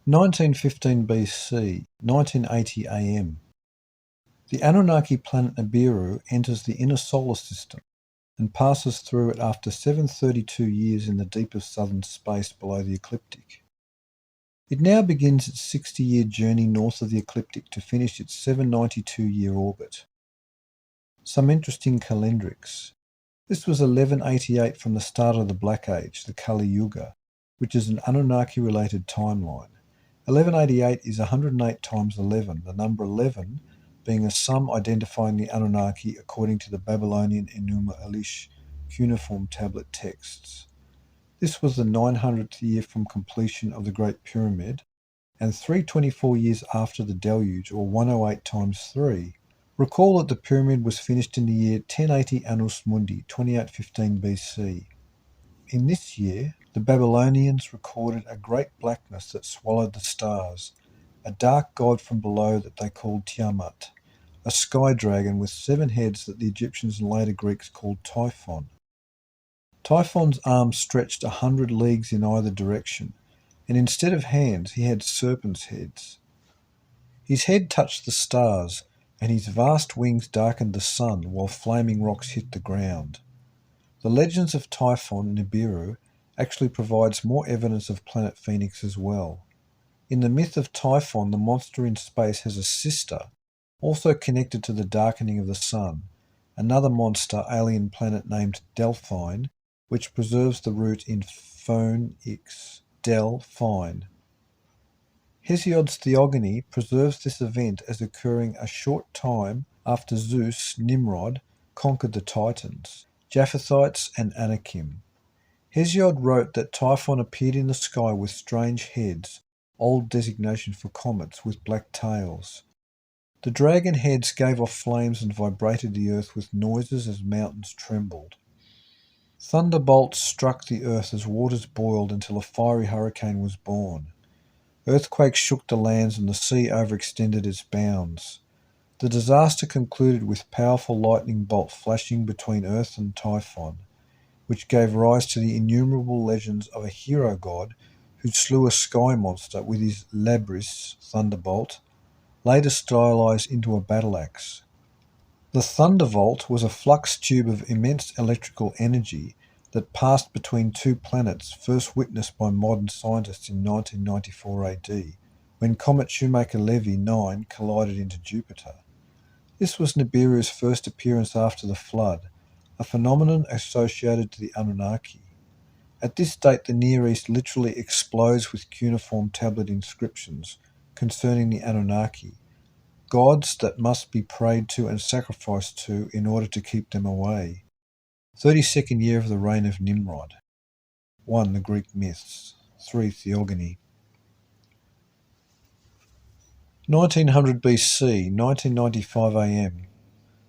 1915 BC, 1980 AM. The Anunnaki planet Nibiru enters the inner solar system and passes through it after 732 years in the deepest southern space below the ecliptic. It now begins its 60-year journey north of the ecliptic to finish its 792-year orbit. Some interesting calendrics. This was 1188 from the start of the Black Age, the Kali Yuga, which is an Anunnaki-related timeline. 1188 is 108 times 11, the number 11 being a sum identifying the Anunnaki according to the Babylonian Enuma Elish cuneiform tablet texts. This was the 900th year from completion of the Great Pyramid, and 324 years after the Deluge, or 108 times 3. Recall that the pyramid was finished in the year 1080 Annus Mundi, 2815 BC. In this year, the Babylonians recorded a great blackness that swallowed the stars, a dark god from below that they called Tiamat, a sky dragon with 7 heads that the Egyptians and later Greeks called Typhon. Typhon's arms stretched 100 leagues in either direction, and instead of hands he had serpents' heads. His head touched the stars, and his vast wings darkened the sun while flaming rocks hit the ground. The legends of Typhon Nibiru actually provides more evidence of Planet Phoenix as well. In the myth of Typhon, the monster in space has a sister, also connected to the darkening of the sun, another monster alien planet named Delphine, which preserves the root in Phoenix, Delphine. Hesiod's Theogony preserves this event as occurring a short time after Zeus, Nimrod, conquered the Titans, Japhethites and Anakim. Hesiod wrote that Typhon appeared in the sky with strange heads, old designation for comets, with black tails. The dragon heads gave off flames and vibrated the earth with noises as mountains trembled. Thunderbolts struck the earth as waters boiled until a fiery hurricane was born. Earthquakes shook the lands and the sea overextended its bounds. The disaster concluded with powerful lightning bolt flashing between Earth and Typhon, which gave rise to the innumerable legends of a hero god who slew a sky monster with his Labris thunderbolt, later stylized into a battle axe. The thunderbolt was a flux tube of immense electrical energy that passed between two planets, first witnessed by modern scientists in 1994 AD, when comet Shoemaker-Levy 9 collided into Jupiter. This was Nibiru's first appearance after the flood, a phenomenon associated to the Anunnaki. At this date, the Near East literally explodes with cuneiform tablet inscriptions concerning the Anunnaki, gods that must be prayed to and sacrificed to in order to keep them away. 32nd year of the reign of Nimrod. 1. The Greek myths. 3. Theogony. 1900 BC, 1995 AM.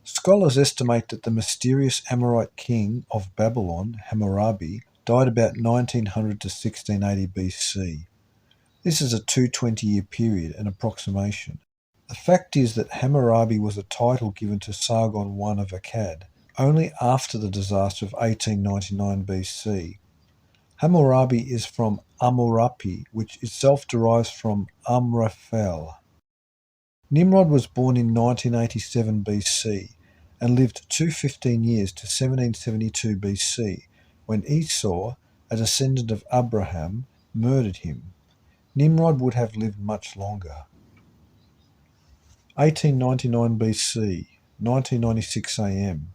Scholars estimate that the mysterious Amorite king of Babylon, Hammurabi, died about 1900 to 1680 BC. This is a 220-year period, an approximation. The fact is that Hammurabi was a title given to Sargon I of Akkad, only after the disaster of 1899 BC. Hammurabi is from Amurapi, which itself derives from Amraphel. Nimrod was born in 1987 BC and lived 215 years to 1772 BC, when Esau, a descendant of Abraham, murdered him. Nimrod would have lived much longer. 1899 BC, 1996 AM.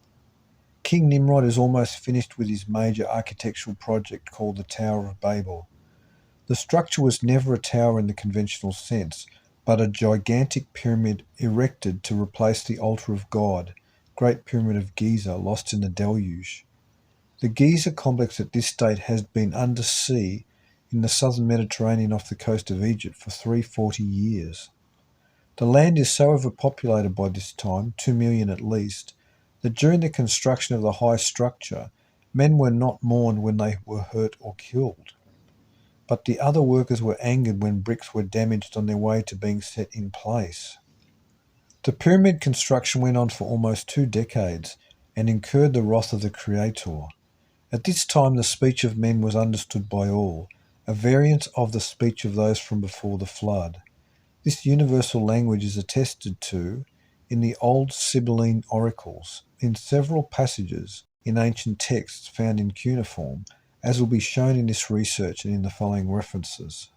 King Nimrod is almost finished with his major architectural project called the Tower of Babel. The structure was never a tower in the conventional sense, but a gigantic pyramid erected to replace the altar of God, Great Pyramid of Giza, lost in the Deluge. The Giza complex at this date has been under sea in the southern Mediterranean off the coast of Egypt for 340 years. The land is so overpopulated by this time, 2 million at least, that during the construction of the high structure, men were not mourned when they were hurt or killed. But the other workers were angered when bricks were damaged on their way to being set in place. The pyramid construction went on for almost 2 decades and incurred the wrath of the Creator. At this time the speech of men was understood by all, a variant of the speech of those from before the flood. This universal language is attested to in the old Sibylline oracles, in several passages in ancient texts found in cuneiform, as will be shown in this research and in the following references.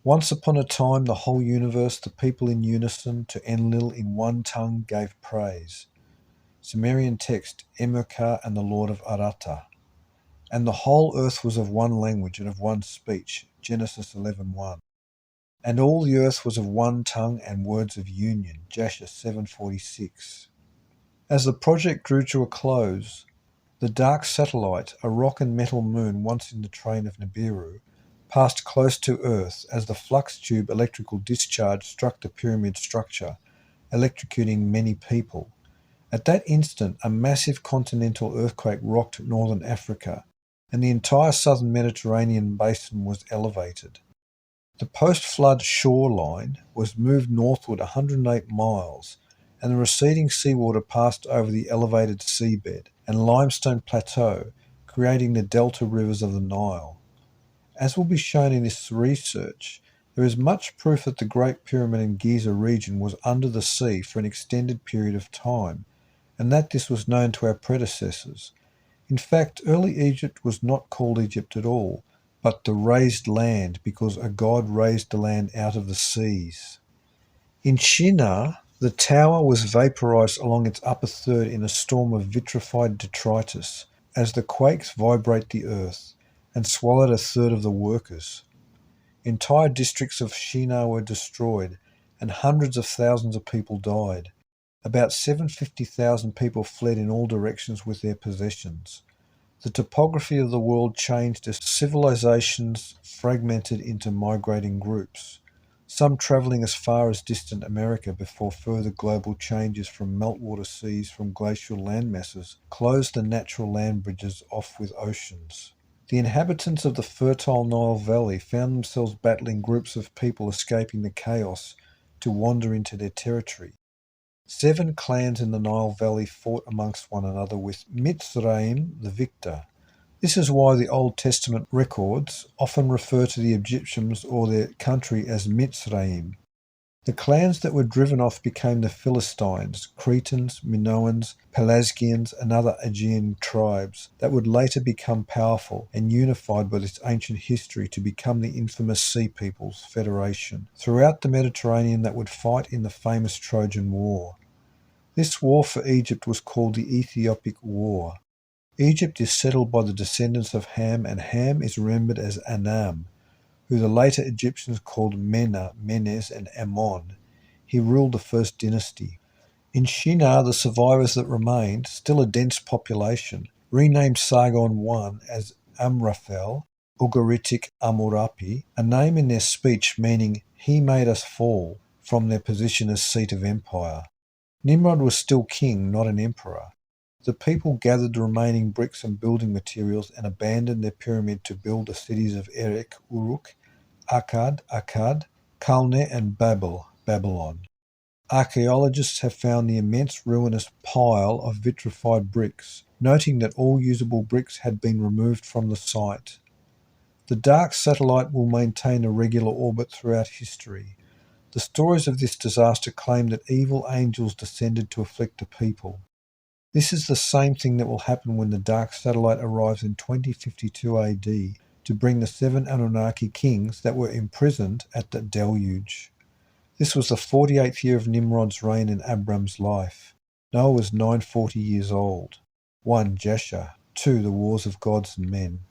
Once upon a time, the whole universe, the people in unison, to Enlil in one tongue gave praise. Sumerian text, Emukar and the Lord of Aratta. And the whole earth was of one language and of one speech, Genesis 11:1. And all the earth was of one tongue and words of union, Jasher 7:46. As the project drew to a close, the dark satellite, a rock and metal moon once in the train of Nibiru, passed close to Earth as the flux tube electrical discharge struck the pyramid structure, electrocuting many people. At that instant, a massive continental earthquake rocked northern Africa, and the entire southern Mediterranean basin was elevated. The post-flood shoreline was moved northward 108 miles, and the receding seawater passed over the elevated seabed and limestone plateau, creating the delta rivers of the Nile. As will be shown in this research, there is much proof that the Great Pyramid in Giza region was under the sea for an extended period of time, and that this was known to our predecessors. In fact, early Egypt was not called Egypt at all, but the raised land, because a god raised the land out of the seas. In Shinar, the tower was vaporized along its upper third in a storm of vitrified detritus, as the quakes vibrate the earth, and swallowed a third of the workers. Entire districts of Shinar were destroyed, and hundreds of thousands of people died. About 750,000 people fled in all directions with their possessions. The topography of the world changed as civilizations fragmented into migrating groups, some travelling as far as distant America before further global changes from meltwater seas from glacial landmasses closed the natural land bridges off with oceans. The inhabitants of the fertile Nile Valley found themselves battling groups of people escaping the chaos to wander into their territory. 7 clans in the Nile Valley fought amongst one another, with Mitzrayim the victor. This is why the Old Testament records often refer to the Egyptians or their country as Mitzrayim. The clans that were driven off became the Philistines, Cretans, Minoans, Pelasgians, and other Aegean tribes that would later become powerful and unified by this ancient history to become the infamous Sea Peoples Federation throughout the Mediterranean that would fight in the famous Trojan War. This war for Egypt was called the Ethiopic War. Egypt is settled by the descendants of Ham, and Ham is remembered as Anam, who the later Egyptians called Mena, Menes, and Ammon. He ruled the first dynasty. In Shinar, the survivors that remained, still a dense population, renamed Sargon I as Amraphel, Ugaritic Amurapi, a name in their speech meaning "he made us fall," from their position as seat of empire. Nimrod was still king, not an emperor. The people gathered the remaining bricks and building materials and abandoned their pyramid to build the cities of Erech, Uruk, Akkad, Calneh, and Babel, Babylon. Archaeologists have found the immense ruinous pile of vitrified bricks, noting that all usable bricks had been removed from the site. The dark satellite will maintain a regular orbit throughout history. The stories of this disaster claim that evil angels descended to afflict the people. This is the same thing that will happen when the dark satellite arrives in 2052 AD to bring the 7 Anunnaki kings that were imprisoned at the deluge. This was the 48th year of Nimrod's reign and Abram's life. Noah was 940 years old. 1. Jasher. 2. The Wars of Gods and Men.